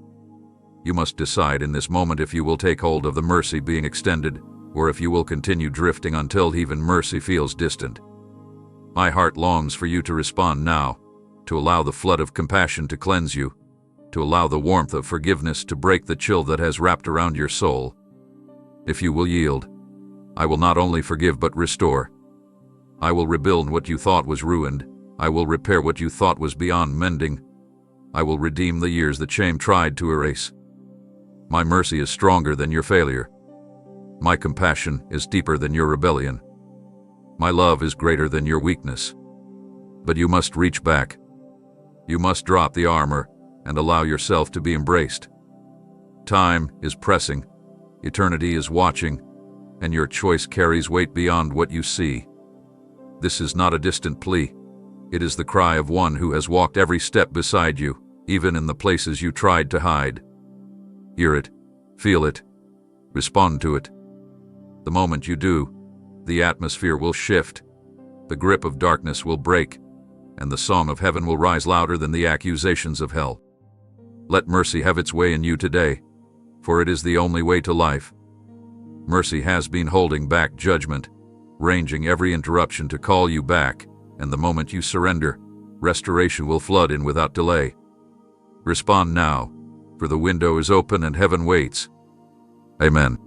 You must decide in this moment if you will take hold of the mercy being extended, or if you will continue drifting until even mercy feels distant. My heart longs for you to respond now, to allow the flood of compassion to cleanse you, to allow the warmth of forgiveness to break the chill that has wrapped around your soul. If you will yield, I will not only forgive but restore. I will rebuild what you thought was ruined. I will repair what you thought was beyond mending. I will redeem the years that shame tried to erase. My mercy is stronger than your failure. My compassion is deeper than your rebellion. My love is greater than your weakness. But you must reach back. You must drop the armor and allow yourself to be embraced. Time is pressing, eternity is watching, and your choice carries weight beyond what you see. This is not a distant plea. It is the cry of one who has walked every step beside you, even in the places you tried to hide. Hear it, feel it, respond to it. The moment you do, the atmosphere will shift, the grip of darkness will break, and the song of heaven will rise louder than the accusations of hell. Let mercy have its way in you today, for it is the only way to life. Mercy has been holding back judgment, ranging every interruption to call you back, and the moment you surrender, restoration will flood in without delay. Respond now, for the window is open and heaven waits. Amen.